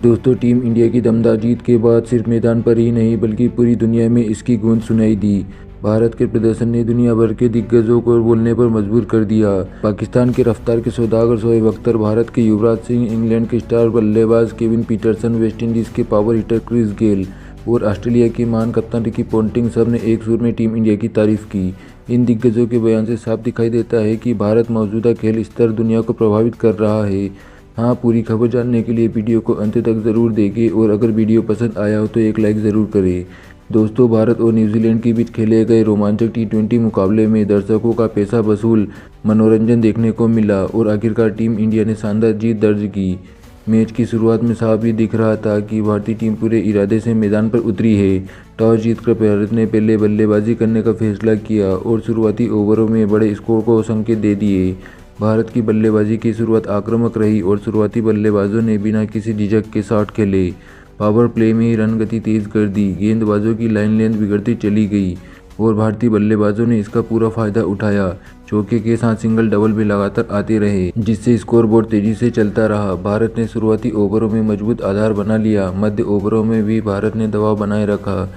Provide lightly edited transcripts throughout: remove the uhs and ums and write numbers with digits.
दोस्तों, team India की दमदार जीत के बाद सिर्फ मैदान पर ही नहीं बल्कि पूरी दुनिया में इसकी गूंज सुनाई दी। भारत के प्रदर्शन ने दुनिया भर के दिग्गजों को बोलने पर मजबूर कर दिया। पाकिस्तान के रफ्तार के सौदागर शोएब अख्तर, भारत के युवराज सिंह, इंग्लैंड के स्टार बल्लेबाज केविन पीटरसन, वेस्टइंडीज के पावर हिटर क्रिस गेल और ऑस्ट्रेलिया के महान कप्तान रिकी पोंटिंग सब ने एक सुर में टीम इंडिया की तारीफ की। इन दिग्गजों के बयान से साफ दिखाई देता है कि भारत मौजूदा खेल स्तर दुनिया को प्रभावित कर रहा है। हाँ, पूरी खबर जानने के लिए वीडियो को अंत तक ज़रूर देखें और अगर वीडियो पसंद आया हो तो एक लाइक ज़रूर करें। दोस्तों, भारत और न्यूजीलैंड के बीच खेले गए रोमांचक टी20 मुकाबले में दर्शकों का पैसा वसूल मनोरंजन देखने को मिला और आखिरकार टीम इंडिया ने शानदार जीत दर्ज की। मैच की शुरुआत में साफ ही दिख रहा था कि भारतीय टीम पूरे इरादे से मैदान पर उतरी है। टॉस जीतकर भारत ने पहले बल्लेबाजी करने का फैसला किया और शुरुआती ओवरों में बड़े स्कोर को संकेत दे दिए। भारत की बल्लेबाजी की शुरुआत आक्रामक रही और शुरुआती बल्लेबाजों ने बिना किसी झिझक के शॉट खेले। पावर प्ले में ही रन गति तेज कर दी, गेंदबाजों की लाइन लेंथ बिगड़ती चली गई और भारतीय बल्लेबाजों ने इसका पूरा फायदा उठाया। चौके के साथ सिंगल डबल भी लगातार आते रहे, जिससे स्कोरबोर्ड तेजी से चलता रहा। भारत ने शुरुआती ओवरों में मजबूत आधार बना लिया। मध्य ओवरों में भी भारत ने दबाव बनाए रखा।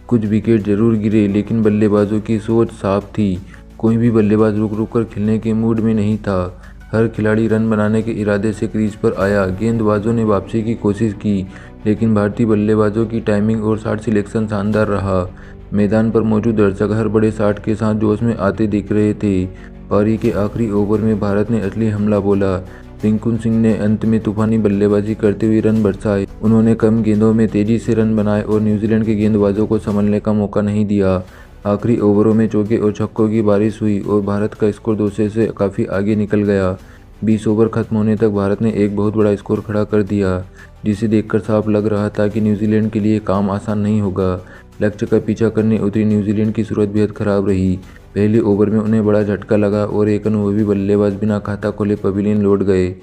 कुछ विकेट जरूर गिरे, लेकिन बल्लेबाजों की सोच साफ थी। कोई भी बल्लेबाज रुक रुक कर खेलने के मूड में नहीं था। हर खिलाड़ी रन बनाने के इरादे से क्रीज पर आया। गेंदबाजों ने वापसी की कोशिश की, लेकिन भारतीय बल्लेबाजों की टाइमिंग और शॉट सिलेक्शन शानदार रहा। मैदान पर मौजूद दर्शक हर बड़े शॉट के साथ जोश में आते दिख रहे थे। पारी के आखिरी ओवर में भारत ने असली हमला बोला। रिंकू सिंह ने अंत में तूफानी बल्लेबाजी करते हुए रन बरसाए। उन्होंने कम गेंदों में तेजी से रन बनाए और न्यूजीलैंड के गेंदबाजों को संभलने का मौका नहीं दिया। आखिरी ओवरों में चौके और छक्कों की बारिश हुई और भारत का स्कोर 200 से काफ़ी आगे निकल गया। 20 ओवर खत्म होने तक भारत ने एक बहुत बड़ा स्कोर खड़ा कर दिया, जिसे देखकर साफ लग रहा था कि न्यूजीलैंड के लिए काम आसान नहीं होगा। लक्ष्य का पीछा करने उतरी न्यूजीलैंड की शुरुआत बेहद खराब रही। पहले ओवर में उन्हें बड़ा झटका लगा और एक अनुभवी बल्लेबाज बिना खाता खोले पवेलियन लौट गए।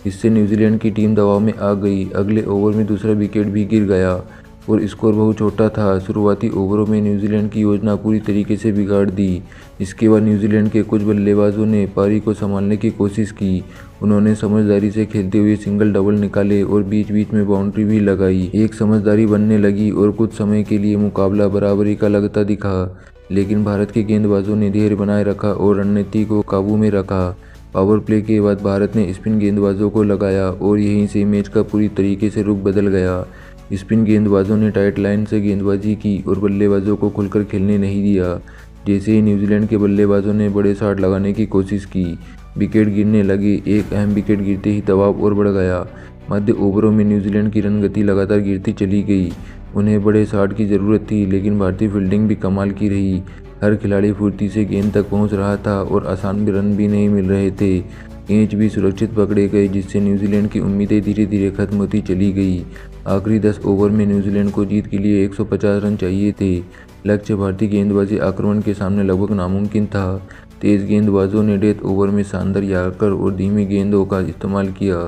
इससे न्यूजीलैंड की टीम दबाव में आ गई। अगले ओवर में दूसरा विकेट भी गिर गया और स्कोर बहुत छोटा था। शुरुआती ओवरों में न्यूजीलैंड की योजना पूरी तरीके से बिगाड़ दी। इसके बाद न्यूजीलैंड के कुछ बल्लेबाजों ने पारी को संभालने की कोशिश की। उन्होंने समझदारी से खेलते हुए सिंगल डबल निकाले और बीच बीच में बाउंड्री भी लगाई। एक समझदारी बनने लगी और कुछ समय के लिए मुकाबला बराबरी का लगता दिखा, लेकिन भारत के गेंदबाजों ने धैर्य बनाए रखा और रणनीति को काबू में रखा। पावर प्ले के बाद भारत ने स्पिन गेंदबाजों को लगाया और यहीं से मैच का पूरी तरीके से रुख बदल गया। स्पिन गेंदबाजों ने टाइट लाइन से गेंदबाजी की और बल्लेबाजों को खुलकर खेलने नहीं दिया। जैसे ही न्यूजीलैंड के बल्लेबाजों ने बड़े शॉट लगाने की कोशिश की, विकेट गिरने लगे। एक अहम विकेट गिरते ही दबाव और बढ़ गया। मध्य ओवरों में न्यूजीलैंड की रन गति लगातार गिरती चली गई। उन्हें बड़े शॉट की ज़रूरत थी, लेकिन भारतीय फील्डिंग भी कमाल की रही। हर खिलाड़ी फुर्ती से गेंद तक पहुंच रहा था और आसान रन भी नहीं मिल रहे थे। कैच भी सुरक्षित पकड़े गए, जिससे न्यूजीलैंड की उम्मीदें धीरे धीरे खत्म होती चली गई। आखिरी 10 ओवर में न्यूजीलैंड को जीत के लिए 150 रन चाहिए थे। लक्ष्य भारतीय गेंदबाजी आक्रमण के सामने लगभग नामुमकिन था। तेज गेंदबाजों ने डेथ ओवर में शानदार यॉर्कर और धीमी गेंदों का इस्तेमाल किया।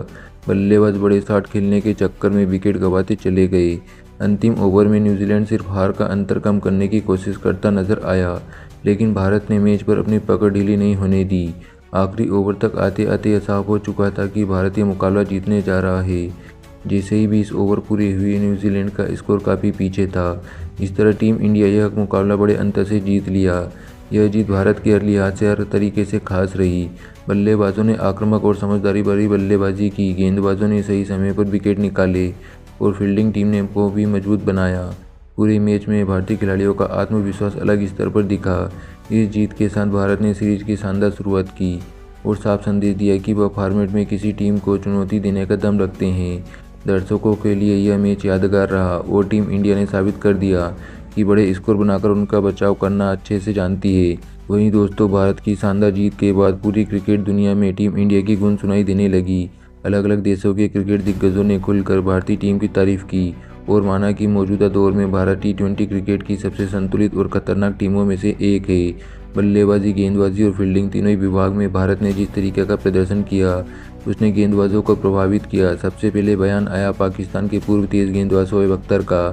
बल्लेबाज बड़े शॉट खेलने के चक्कर में विकेट गंवाते चले गए। अंतिम ओवर में न्यूजीलैंड सिर्फ हार का अंतर कम करने की कोशिश करता नजर आया, लेकिन भारत ने मैच पर अपनी पकड़ ढीली नहीं होने दी। आखिरी ओवर तक आते आते साफ हो चुका था कि भारतीय मुकाबला जीतने जा रहा है। जैसे ही 20 ओवर पूरे हुए, न्यूजीलैंड का स्कोर काफ़ी पीछे था। इस तरह टीम इंडिया यह मुकाबला बड़े अंतर से जीत लिया। यह जीत भारत के हर लिहाज से हर तरीके से खास रही। बल्लेबाजों ने आक्रामक और समझदारी भरी बल्लेबाजी की, गेंदबाजों ने सही समय पर विकेट निकाले और फील्डिंग टीम ने को भी मजबूत बनाया। पूरे मैच में भारतीय खिलाड़ियों का आत्मविश्वास अलग स्तर पर दिखा। इस जीत के साथ भारत ने सीरीज की शानदार शुरुआत की और साफ संदेश दिया कि वह फॉर्मेट में किसी टीम को चुनौती देने का दम रखते हैं। दर्शकों के लिए यह मैच यादगार रहा और टीम इंडिया ने साबित कर दिया कि बड़े स्कोर बनाकर उनका बचाव करना अच्छे से जानती है। वहीं दोस्तों, भारत की शानदार जीत के बाद पूरी क्रिकेट दुनिया में टीम इंडिया की गूंज सुनाई देने लगी। अलग अलग देशों के क्रिकेट दिग्गजों ने खुलकर भारतीय टीम की तारीफ की और माना कि मौजूदा दौर में भारत टी20 क्रिकेट की सबसे संतुलित और खतरनाक टीमों में से एक है। बल्लेबाजी, गेंदबाजी और फील्डिंग तीनों ही विभाग में भारत ने जिस तरीके का प्रदर्शन किया, उसने गेंदबाजों को प्रभावित किया। सबसे पहले बयान आया पाकिस्तान के पूर्व तेज गेंदबाज शोएब अख्तर का।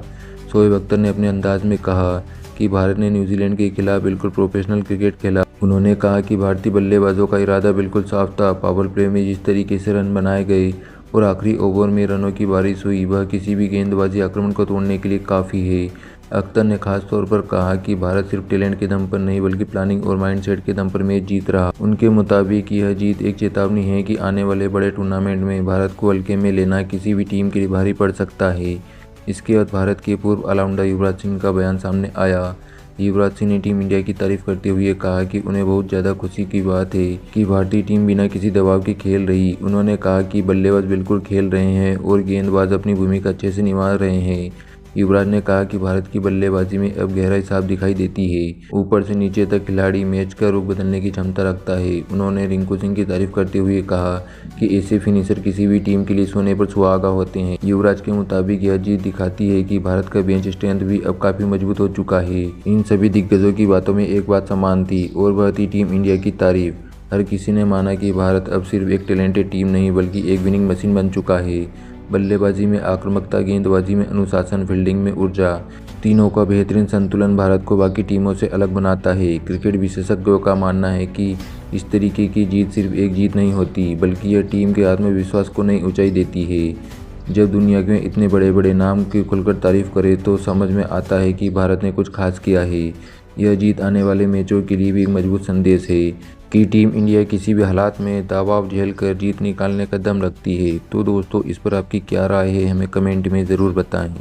शोएब अख्तर ने अपने अंदाज में कहा कि भारत ने न्यूजीलैंड के खिलाफ बिल्कुल प्रोफेशनल क्रिकेट खेला। उन्होंने कहा कि भारतीय बल्लेबाजों का इरादा बिल्कुल साफ था। पावर प्ले में जिस तरीके से रन बनाए गए और आखिरी ओवर में रनों की बारिश हुई, वह किसी भी गेंदबाजी आक्रमण को तोड़ने के लिए काफ़ी है। अख्तर ने खास तौर पर कहा कि भारत सिर्फ टैलेंट के दम पर नहीं बल्कि प्लानिंग और माइंडसेट के दम पर मैच जीत रहा। उनके मुताबिक यह जीत एक चेतावनी है कि आने वाले बड़े टूर्नामेंट में भारत को हल्के में लेना किसी भी टीम के लिए भारी पड़ सकता है। इसके बाद भारत के पूर्व ऑलराउंडर युवराज सिंह का बयान सामने आया। युवराज सिंह ने टीम इंडिया की तारीफ करते हुए कहा कि उन्हें बहुत ज़्यादा खुशी की बात है कि भारतीय टीम बिना किसी दबाव के खेल रही। उन्होंने कहा कि बल्लेबाज बिल्कुल खेल रहे हैं और गेंदबाज अपनी भूमिका अच्छे से निभा रहे हैं। युवराज ने कहा कि भारत की बल्लेबाजी में अब गहराई साफ दिखाई देती है। ऊपर से नीचे तक खिलाड़ी मैच का रुख बदलने की क्षमता रखता है। उन्होंने रिंकू सिंह की तारीफ करते हुए कहा कि ऐसे फिनिशर किसी भी टीम के लिए सोने पर सुहागा होते हैं। युवराज के मुताबिक यह जीत दिखाती है कि भारत का बेंच स्ट्रेंथ भी अब काफी मजबूत हो चुका है। इन सभी दिग्गजों की बातों में एक बात समान थी और वह थी टीम इंडिया की तारीफ। हर किसी ने माना कि भारत अब सिर्फ एक टैलेंटेड टीम नहीं बल्कि एक विनिंग मशीन बन चुका है। बल्लेबाजी में आक्रामकता, गेंदबाजी में अनुशासन, फील्डिंग में ऊर्जा, तीनों का बेहतरीन संतुलन भारत को बाकी टीमों से अलग बनाता है। क्रिकेट विशेषज्ञों का मानना है कि इस तरीके की जीत सिर्फ एक जीत नहीं होती बल्कि यह टीम के आत्मविश्वास को नई ऊंचाई देती है। जब दुनिया के इतने बड़े बड़े नाम की खुलकर तारीफ करे तो समझ में आता है कि भारत ने कुछ खास किया है। यह जीत आने वाले मैचों के लिए भी एक मजबूत संदेश है कि टीम इंडिया किसी भी हालात में दबाव झेलकर जीत निकालने का दम रखती है। तो दोस्तों, इस पर आपकी क्या राय है, हमें कमेंट में ज़रूर बताएं।